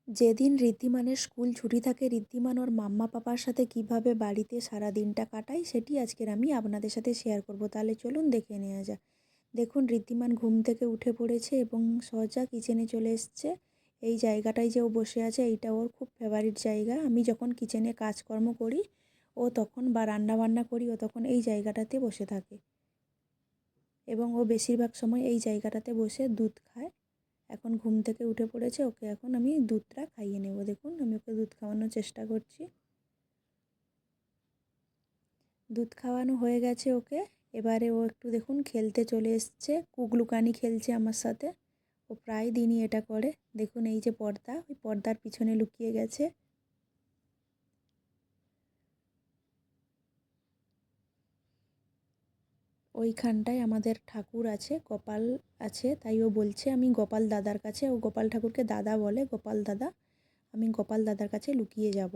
যেদিন ঋদ্ধিমানের স্কুল ছুটি থাকে ঋদ্ধিমান ওর মাম্মা পাপার সাথে কিভাবে বাড়িতে সারা দিনটা কাটায় সেটি আজকের আমি আপনাদের সাথে শেয়ার করব। তাহলে চলুন দেখে নেওয়া যাক। দেখুন ঋদ্ধিমান ঘুম থেকে উঠে পড়েছে এবং সোজা কিচেনে চলে এসছে। এই জায়গাটায় যে ও বসে আছে এইটা ওর খুব ফেভারিট জায়গা। আমি যখন কিচেনে কাজকর্ম করি ও তখন বা রান্নাবান্না করি ও তখন এই জায়গাটাতে বসে থাকে এবং ও বেশিরভাগ সময় এই জায়গাটাতে বসে দুধ খায়। এখন ঘুম থেকে উঠে পড়েছে, ওকে এখন আমি দুধটা খাইয়ে নেব। দেখুন আমি ওকে দুধ খাওয়ানোর চেষ্টা করছি। দুধ খাওয়ানো হয়ে গেছে ওকে। এবারে ও একটু দেখুন খেলতে চলে এসছে, কুকলুকানি খেলছে আমার সাথে। ও প্রায় দিনই এটা করে। দেখুন এই যে পর্দা, ওই পর্দার পিছনে লুকিয়ে গেছে। ওইখানটায় আমাদের ঠাকুর আছে, গোপাল আছে, তাই ও বলছে আমি গোপাল দাদার কাছে, ও গোপাল ঠাকুরকে দাদা বলে, গোপাল দাদা, আমি গোপাল দাদার কাছে লুকিয়ে যাব।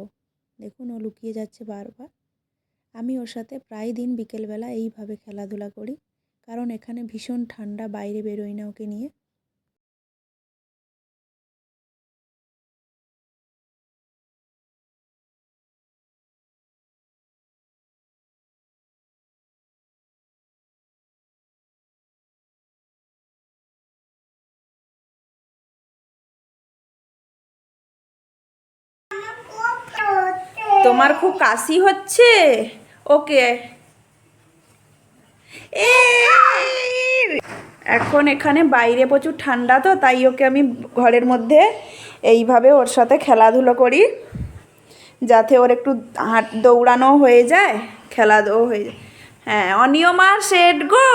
দেখুন ও লুকিয়ে যাচ্ছে বারবার। আমি ওর সাথে প্রায় দিন বিকেলবেলা এইভাবে খেলাধুলা করি, কারণ এখানে ভীষণ ঠান্ডা, বাইরে বেরোই না ওকে নিয়ে। তোমার খুব কাশি হচ্ছে? ওকে। এখন এখানে বাইরে প্রচুর ঠান্ডা, তো তাই ওকে আমি ঘরের মধ্যে এইভাবে ওর সাথে খেলাধুলো করি, যাতে ওর একটু দৌড়ানো হয়ে যায়, খেলাধুলো হয়ে যায়। হ্যাঁ, অনিয়মা সেট গো।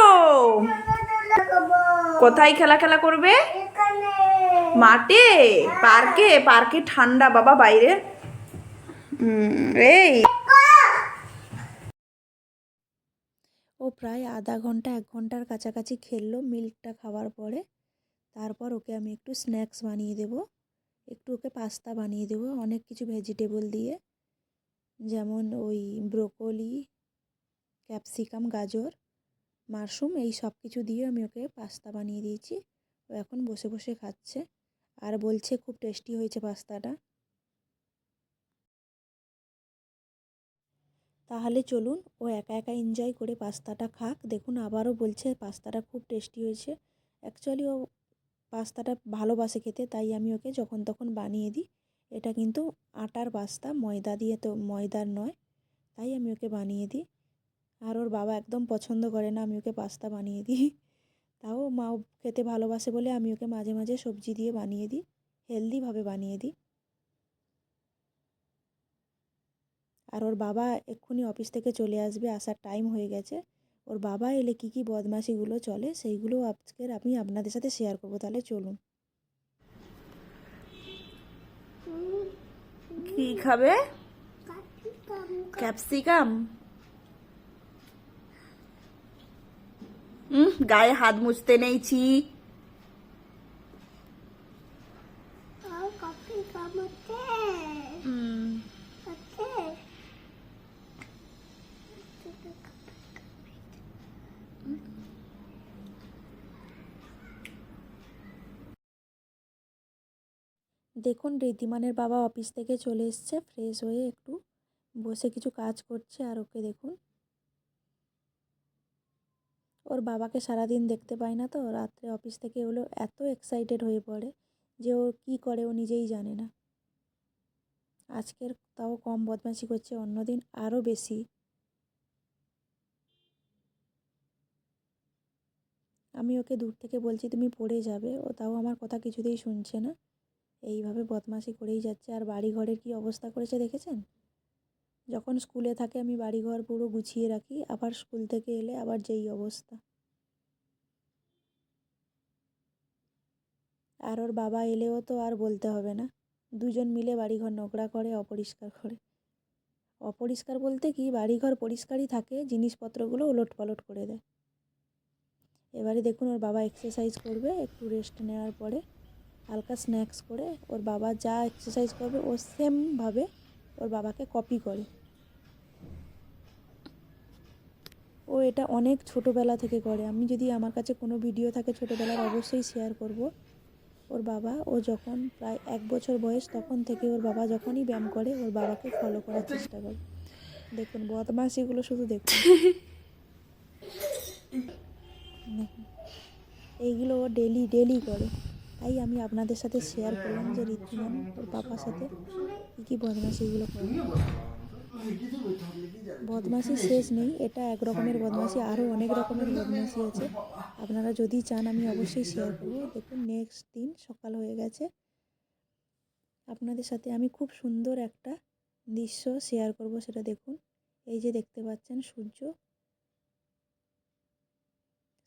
কোথায় খেলা খেলা করবে? মাঠে? পার্কে? পার্কে ঠান্ডা বাবা বাইরে। এই ও প্রায় আধা ঘন্টা 1 ঘন্টার কাছাকাছি খেললো মিল্কটা খাওয়ার পরে। তারপর ওকে আমি একটু স্ন্যাক্স বানিয়ে দেবো, একটু ওকে পাস্তা বানিয়ে দেবো অনেক কিছু ভেজিটেবল দিয়ে, যেমন ওই ব্রোকলি, ক্যাপসিকাম, গাজর, মাশরুম, এই সব কিছু দিয়ে আমি ওকে পাস্তা বানিয়ে দিয়েছি। ও এখন বসে বসে খাচ্ছে আর বলছে খুব টেস্টি হয়েছে পাস্তাটা। তাহলে চলুন ও একা একা এনজয় করে পাস্তাটা খাক। দেখুন আবারও বলছে পাস্তাটা খুব টেস্টি হয়েছে। অ্যাকচুয়ালি ও পাস্তাটা ভালোবাসে খেতে, তাই আমি ওকে যখন তখন বানিয়ে দিই। এটা কিন্তু আটার পাস্তা, ময়দা দিয়ে, তো ময়দার নয়, তাই আমি ওকে বানিয়ে দিই। আর ওর বাবা একদম পছন্দ করে না আমি ওকে পাস্তা বানিয়ে দিই। তাও মাও খেতে ভালোবাসে বলে আমি ওকে মাঝে মাঝে সবজি দিয়ে বানিয়ে দিই, হেলদিভাবে বানিয়ে দিই। আর ওর বাবা এক্ষুনি অফিস থেকে চলে আসবে, আসার টাইম হয়ে গেছে। ওর বাবা এলে কী কী বদমাশিগুলো চলে সেইগুলো আজকের আমি আপনাদের সাথে শেয়ার করবো। তাহলে চলুন। কি খাবে? ক্যাপসিকাম? গায়ে হাত মুছতে নেইছি। দেখুন ঋদ্ধিমানের বাবা অফিস থেকে চলে এসছে, ফ্রেশ হয়ে একটু বসে কিছু কাজ করছে। আর ওকে দেখুন, ওর বাবাকে সারাদিন দেখতে পায় না, তো রাত্রে অফিস থেকে হলো এত এক্সাইটেড হয়ে পড়ে যে ও কী করে ও নিজেই জানে না। আজকের তাও কম বদমাইশি করছে, অন্যদিন আরও বেশি। আমি ওকে দূর থেকে বলছি তুমি পড়ে যাবে, ও তাও আমার কথা কিছুতেই শুনছে না। এইভাবে বদমাশি করেই যাচ্ছে। আর বাড়িঘরের কী অবস্থা করেছে দেখেছেন? যখন স্কুলে থাকে আমি বাড়িঘর পুরো গুছিয়ে রাখি, আবার স্কুল থেকে এলে আবার যেই অবস্থা। আর ওর বাবা এলেও তো আর বলতে হবে না, দুজন মিলে বাড়িঘর নোংরা করে, অপরিষ্কার করে। অপরিষ্কার বলতে কি, বাড়িঘর পরিষ্কারই থাকে, জিনিসপত্রগুলো ওলটপালট করে দেয়। এবারে দেখুন ওর বাবা এক্সারসাইজ করবে, একটু রেস্ট নেওয়ার পরে হালকা স্ন্যাক্স করে ওর বাবা যা এক্সারসাইজ করবে ও সেমভাবে ওর বাবাকে কপি করে। ও এটা অনেক ছোটোবেলা থেকে করে। আমি যদি আমার কাছে কোনো ভিডিও থাকে ছোটোবেলার অবশ্যই শেয়ার করব। ওর বাবা, ও যখন প্রায় 1 বছর বয়স তখন থেকে ওর বাবা যখনই ব্যায়াম করে ওর বাবাকে ফলো করার চেষ্টা করে। দেখুন বদমাশিগুলো শুধু দেখুন, দেখুন এইগুলো ও ডেলি ডেলি করে। তাই আমি আপনাদের সাথে শেয়ার করলাম যে ঋদ্ধিমান ওর পাপার সাথে কী বদমাশিগুলো করে। বদমাশি শেষ নেই, এটা এক রকমের বদমাশি, আরও অনেক রকমের বদমাশি আছে। আপনারা যদি চান আমি অবশ্যই শেয়ার করব। দেখুন নেক্সট দিন সকাল হয়ে গেছে, আপনাদের সাথে আমি খুব সুন্দর একটা দৃশ্য শেয়ার করব, সেটা দেখুন। এই যে দেখতে পাচ্ছেন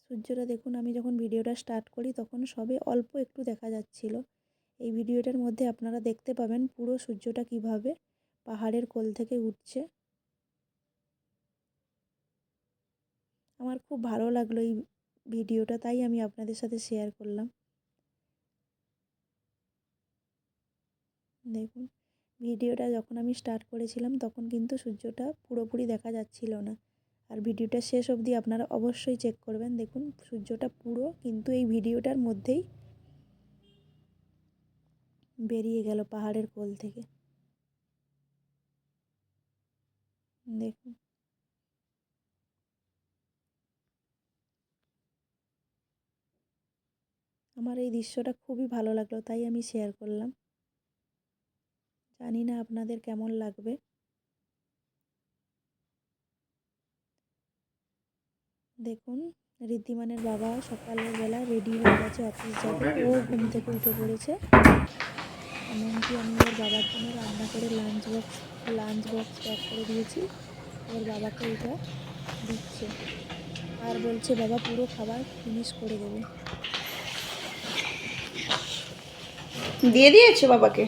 সূর্যটা দেখুন, আমি যখন ভিডিওটা স্টার্ট করি তখন সবে অল্প একটু দেখা যাচ্ছিল। এই ভিডিওটার মধ্যে আপনারা দেখতে পাবেন পুরো সূর্যটা কিভাবে পাহাড়ের কোল থেকে উঠছে। আমার খুব ভালো লাগলো এই ভিডিওটা, তাই আমি আপনাদের সাথে শেয়ার করলাম। দেখুন ভিডিওটা যখন আমি স্টার্ট করেছিলাম তখন কিন্তু সূর্যটা পুরোপুরি দেখা যাচ্ছিল না, আর ভিডিওটা শেষ অবধি আপনারা অবশ্যই চেক করবেন। দেখুন সূর্যটা পুরো কিন্তু এই ভিডিওটার মধ্যেই বেরিয়ে গেল পাহাড়ের কোল থেকে। দেখুন আমার এই দৃশ্যটা খুবই ভালো লাগলো, তাই আমি শেয়ার করলাম। জানি না আপনাদের কেমন লাগবে। দেখুন ঋদ্ধিমানের বাবা সকালবেলা রেডি হয়ে গেছে, অফিস যাবে। ও ঘুম থেকে উঠে পড়েছে, এমনকি আমি ওর বাবার জন্য রান্না করে লাঞ্চ বক্স প্যাক করে দিয়েছি। ওর বাবাকে এটা দিচ্ছে আর বলছে বাবা পুরো খাবার ফিনিশ করে দেবে। দিয়ে দিয়েছো বাবাকে?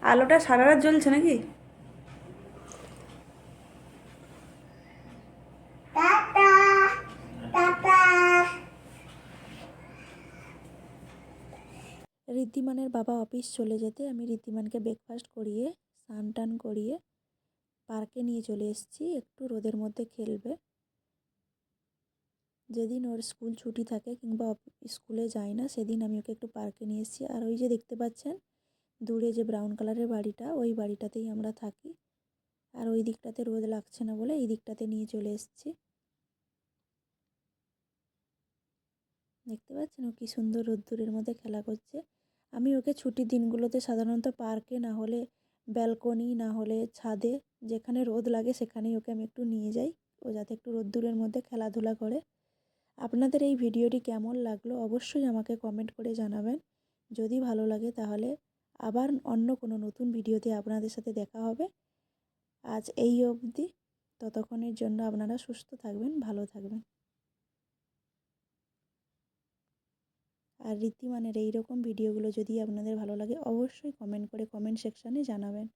আলোটা সারা রাত জ্বলছে নাকি? ঋদ্ধিমানের বাবা অফিস চলে যেতে আমি ঋদ্ধিমানকে ব্রেকফাস্ট করিয়ে স্নান টান করিয়ে পার্কে নিয়ে চলে এসেছি, একটু রোদের মধ্যে খেলবে। যেদিন ওর স্কুল ছুটি থাকে কিংবা স্কুলে যায় না সেদিন আমি ওকে একটু পার্কে নিয়ে এসেছি। আর ওই যে দেখতে পাচ্ছেন দূরে যে ব্রাউন কালারের বাড়িটা, ওই বাড়িটাতেই আমরা থাকি। আর ওই দিকটাতে রোদ লাগছে না বলে এই দিকটাতে নিয়ে চলে এসেছি। দেখতে পাচ্ছেন ও কী সুন্দর রোদ্দুরের মধ্যে খেলা করছে। আমি ওকে ছুটির দিনগুলোতে সাধারণত পার্কে না হলে ব্যালকনি না হলে ছাদে, যেখানে রোদ লাগে সেখানেই ওকে আমি একটু নিয়ে যাই, ও যাতে একটু রোদ্দুরের মধ্যে খেলাধুলা করে। আপনাদের এই ভিডিওটি কেমন লাগলো অবশ্যই আমাকে কমেন্ট করে জানাবেন। যদি ভালো লাগে তাহলে আবার অন্য কোনো নতুন ভিডিওতে আপনাদের সাথে দেখা হবে। আজ এই অবধি, ততক্ষণের জন্য আপনারা সুস্থ থাকবেন, ভালো থাকবেন। আর ঋদ্ধিমানের এই রকম ভিডিওগুলো যদি আপনাদের ভালো লাগে অবশ্যই কমেন্ট করে কমেন্ট সেকশানে জানাবেন।